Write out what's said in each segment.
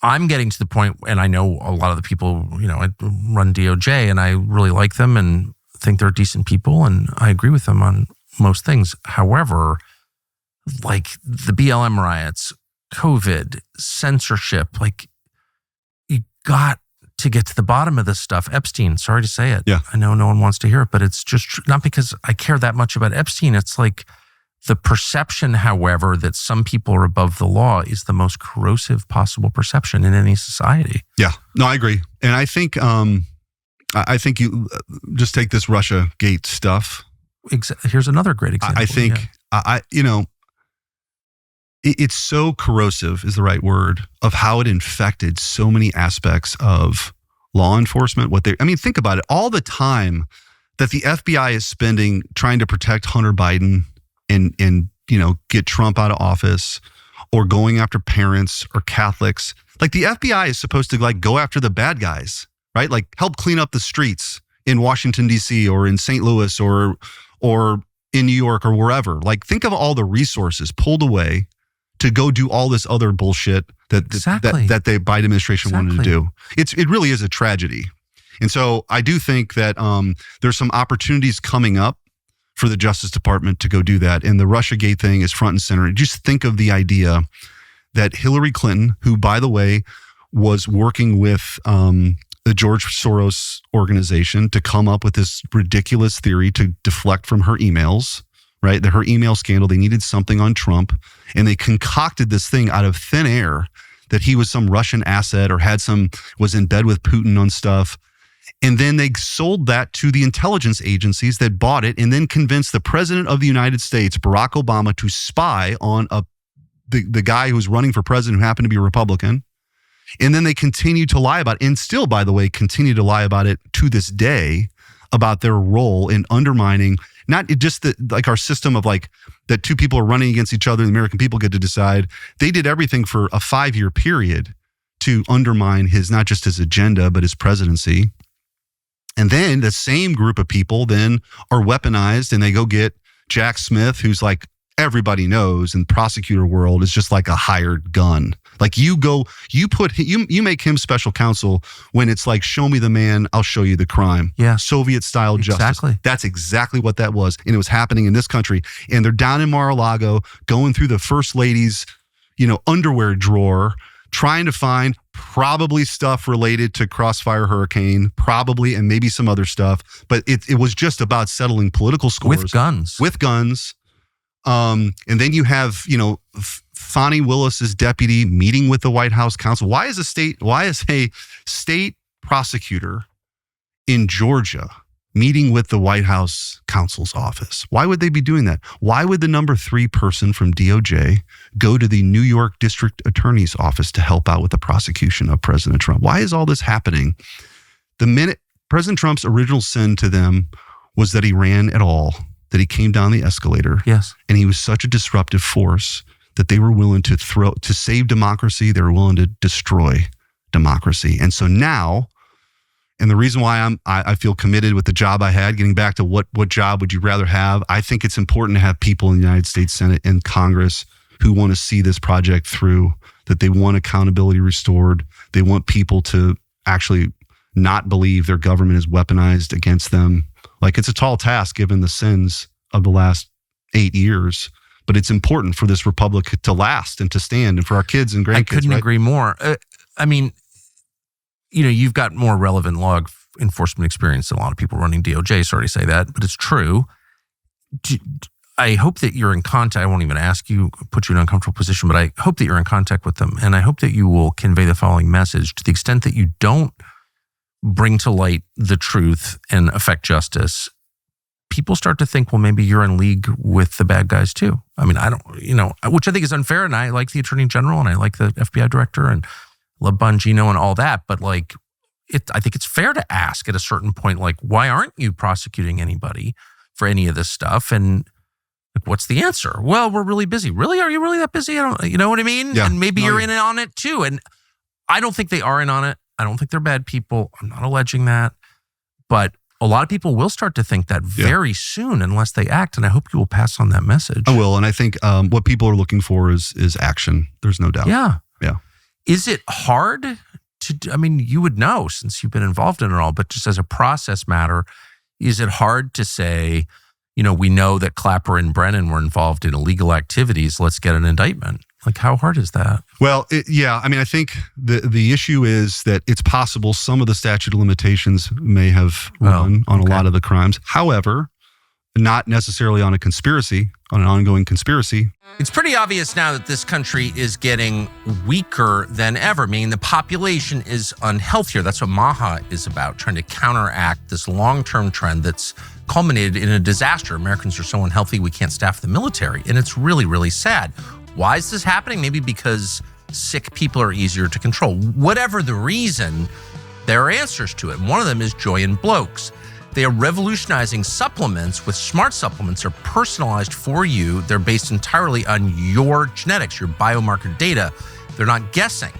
I'm getting to the point, and I know a lot of the people, I run DOJ, and I really like them and think they're decent people, and I agree with them on most things. However, like the BLM riots, COVID, censorship, like you got to get to the bottom of this stuff. Epstein, sorry to say it. Yeah. I know no one wants to hear it, but it's just not because I care that much about Epstein. It's like the perception, however, that some people are above the law is the most corrosive possible perception in any society. Yeah, no, I agree. And I think you just take this Russiagate stuff. Here's another great example. I think, it's so corrosive is the right word of how it infected so many aspects of law enforcement. Think about it. All the time that the FBI is spending trying to protect Hunter Biden and get Trump out of office, or going after parents or Catholics. Like the FBI is supposed to go after the bad guys, right? Like help clean up the streets in Washington, D.C. or in St. Louis or in New York or wherever. Like think of all the resources pulled away to go do all this other bullshit that the Biden administration wanted to do. It really is a tragedy. And so I do think that there's some opportunities coming up for the Justice Department to go do that. And the Russiagate thing is front and center. Just think of the idea that Hillary Clinton, who, by the way, was working with the George Soros organization to come up with this ridiculous theory to deflect from her emails, right? Her email scandal, they needed something on Trump, and they concocted this thing out of thin air that he was some Russian asset or was in bed with Putin on stuff. And then they sold that to the intelligence agencies that bought it, and then convinced the president of the United States, Barack Obama, to spy on the guy who's running for president who happened to be a Republican. And then they continue to lie about it, and still, by the way, continue to lie about it to this day, about their role in undermining not just our system of that two people are running against each other and the American people get to decide. They did everything for a 5-year period to undermine not just his agenda, but his presidency. And then the same group of people then are weaponized, and they go get Jack Smith, who's everybody knows in the prosecutor world is just like a hired gun. You make him special counsel when it's show me the man, I'll show you the crime. Yeah. Soviet style justice. That's exactly what that was. And it was happening in this country. And they're down in Mar-a-Lago going through the first lady's, underwear drawer, trying to find probably stuff related to Crossfire Hurricane, probably, and maybe some other stuff. But it was just about settling political scores. With guns. And then you have, Fani Willis's deputy meeting with the White House counsel. Why is a state prosecutor in Georgia meeting with the White House counsel's office? Why would they be doing that? Why would the number 3 person from DOJ go to the New York District Attorney's office to help out with the prosecution of President Trump? Why is all this happening? The minute President Trump's original sin to them was that he ran at all, that he came down the escalator. Yes. And he was such a disruptive force that they were willing to save democracy. They were willing to destroy democracy. And so now, and the reason why I feel committed with the job I had, getting back to what job would you rather have? I think it's important to have people in the United States Senate and Congress who want to see this project through, that they want accountability restored. They want people to actually not believe their government is weaponized against them. It's a tall task given the sins of the last 8 years, but it's important for this republic to last and to stand, and for our kids and grandkids. I couldn't agree more. You've got more relevant law enforcement experience than a lot of people running DOJ. Sorry to say that, but it's true. I hope that you're in contact. I won't even ask you, put you in an uncomfortable position, but I hope that you're in contact with them. And I hope that you will convey the following message: to the extent that you don't bring to light the truth and affect justice, people start to think, well, maybe you're in league with the bad guys too. Which I think is unfair. And I like the Attorney General, and I like the FBI Director, and love Bongino and all that. But I think it's fair to ask at a certain point, why aren't you prosecuting anybody for any of this stuff? And what's the answer? Well, we're really busy. Really? Are you really that busy? You know what I mean? Yeah. And maybe you're in on it too. And I don't think they are in on it. I don't think they're bad people. I'm not alleging that. But a lot of people will start to think that very soon unless they act. And I hope you will pass on that message. I will. And I think what people are looking for is action. There's no doubt. Yeah. Yeah. Is it hard to, I mean, you would know since you've been involved in it all, but just as a process matter, is it hard to say, we know that Clapper and Brennan were involved in illegal activities, let's get an indictment? Like, how hard is that? Well, I think the issue is that it's possible some of the statute of limitations may have run on a lot of the crimes. However, not necessarily on an ongoing conspiracy. It's pretty obvious now that this country is getting weaker than ever, meaning the population is unhealthier. That's what MAHA is about, trying to counteract this long-term trend that's culminated in a disaster. Americans are so unhealthy, we can't staff the military. And it's really, really sad. Why is this happening? Maybe because sick people are easier to control. Whatever the reason, there are answers to it. And one of them is Joy and Blokes. They are revolutionizing supplements with smart supplements are personalized for you. They're based entirely on your genetics, your biomarker data. They're not guessing.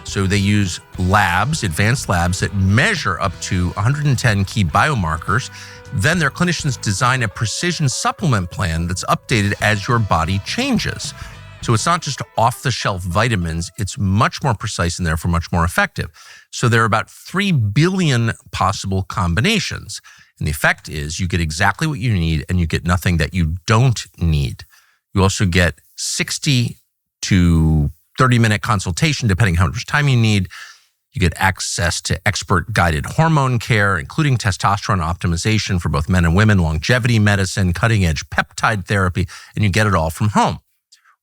So they use labs, advanced labs that measure up to 110 key biomarkers. Then their clinicians design a precision supplement plan that's updated as your body changes. So it's not just off-the-shelf vitamins. It's much more precise and therefore much more effective. So there are about 3 billion possible combinations. And the effect is you get exactly what you need and you get nothing that you don't need. You also get 60 to 30-minute consultation, depending how much time you need. You get access to expert-guided hormone care, including testosterone optimization for both men and women, longevity medicine, cutting-edge peptide therapy, and you get it all from home.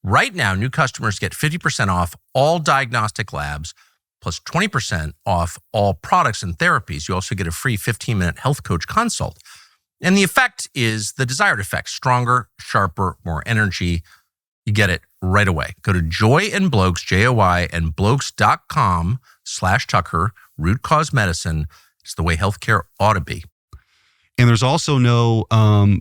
Right now, new customers get 50% off all diagnostic labs, plus 20% off all products and therapies. You also get a free 15-minute health coach consult. And the effect is the desired effect: stronger, sharper, more energy. You get it right away. Go to Joy and Blokes, JOY, and Blokes.com/Tucker, root cause medicine. It's the way healthcare ought to be. And there's also no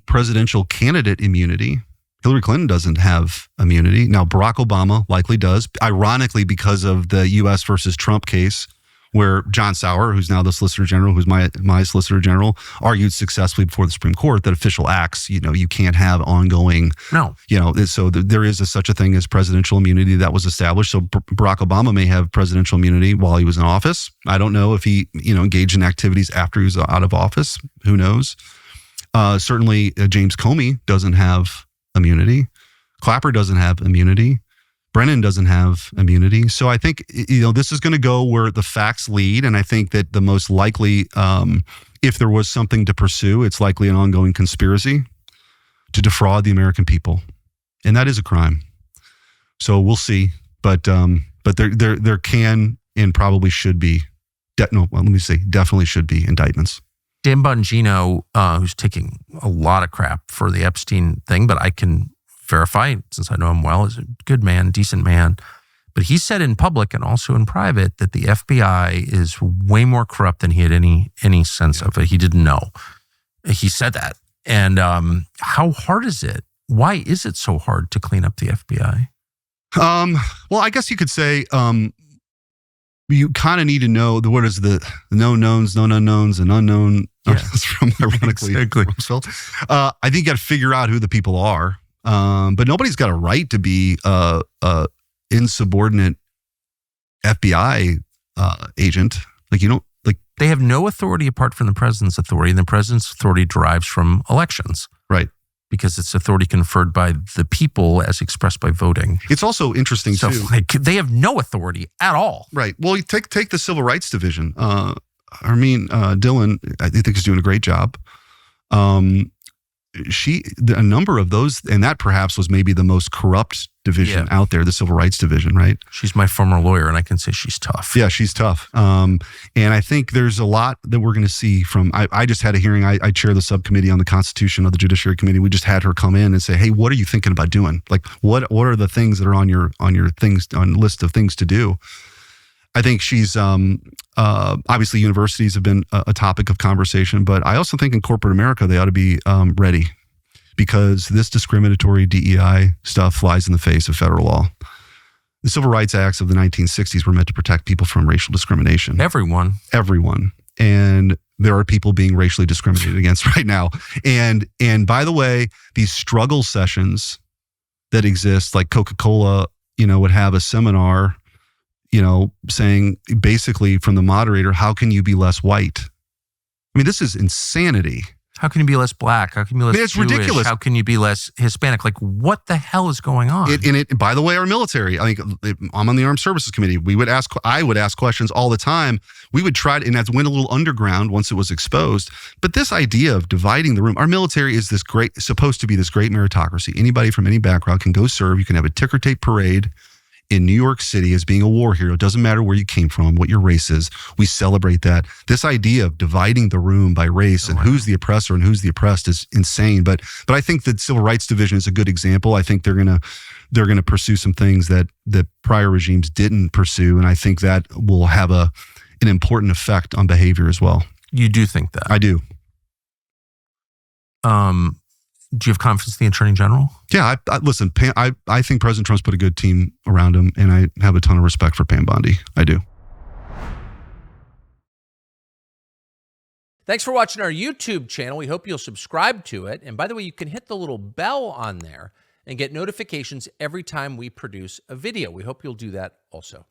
presidential candidate immunity. Hillary Clinton doesn't have immunity. Now, Barack Obama likely does, ironically, because of the U.S. versus Trump case, where John Sauer, who's now the Solicitor General, who's my Solicitor General, argued successfully before the Supreme Court that official acts, you can't have ongoing. No. So there is such a thing as presidential immunity that was established. So Barack Obama may have presidential immunity while he was in office. I don't know if he, engaged in activities after he was out of office. Who knows? Certainly, James Comey doesn't have immunity. Clapper doesn't have immunity. Brennan doesn't have immunity. So I think, this is going to go where the facts lead. And I think that the most likely, if there was something to pursue, it's likely an ongoing conspiracy to defraud the American people. And that is a crime. So we'll see. But there can and probably should be, definitely should be indictments. Dan Bongino, who's taking a lot of crap for the Epstein thing, but I can verify, since I know him well, is a good man, decent man. But he said in public and also in private that the FBI is way more corrupt than he had any sense of it. He didn't know. He said that. And how hard is it? Why is it so hard to clean up the FBI? Well, I guess you could say you kind of need to know what is the known knowns, known unknowns, and unknown from ironically Rumsfeld. I think you got to figure out who the people are. But nobody's got a right to be insubordinate FBI agent. They have no authority apart from the president's authority, and the president's authority derives from elections. Right. Because it's authority conferred by the people as expressed by voting. It's also interesting, too. They have no authority at all. Right. Well, you take the Civil Rights Division. Dillon, I think, is doing a great job. A number of those, and that perhaps was maybe the most corrupt division out there, the Civil Rights Division, right? She's my former lawyer, and I can say she's tough. Yeah, she's tough. And I think there's a lot that we're going to see from, I just had a hearing. I chair the subcommittee on the Constitution of the Judiciary Committee. We just had her come in and say, hey, what are you thinking about doing? Like, what are the things that are on your list of things to do? I think she's, obviously universities have been a topic of conversation, but I also think in corporate America, they ought to be ready, because this discriminatory DEI stuff flies in the face of federal law. The Civil Rights Acts of the 1960s were meant to protect people from racial discrimination. Everyone. And there are people being racially discriminated against right now. And by the way, these struggle sessions that exist, like Coca-Cola, would have a seminar, saying basically from the moderator, how can you be less white? I mean, this is insanity. How can you be less black? How can you be less it's Jewish? Ridiculous. How can you be less Hispanic? Like, what the hell is going on? By the way, our military, I'm on the Armed Services Committee. I would ask questions all the time. We would try to, and that went a little underground once it was exposed. But this idea of dividing the room, our military is supposed to be this great meritocracy. Anybody from any background can go serve. You can have a ticker tape parade in New York City as being a war hero. It doesn't matter where you came from, what your race is. We celebrate that. This idea of dividing the room by race and who's the oppressor and who's the oppressed is insane. But I think the Civil Rights Division is a good example. I think they're gonna pursue some things that prior regimes didn't pursue, and I think that will have an important effect on behavior as well. You do think that? I do. Do you have confidence in the Attorney General? Yeah, listen, I think President Trump's put a good team around him, and I have a ton of respect for Pam Bondi. I do. Thanks for watching our YouTube channel. We hope you'll subscribe to it. And by the way, you can hit the little bell on there and get notifications every time we produce a video. We hope you'll do that also.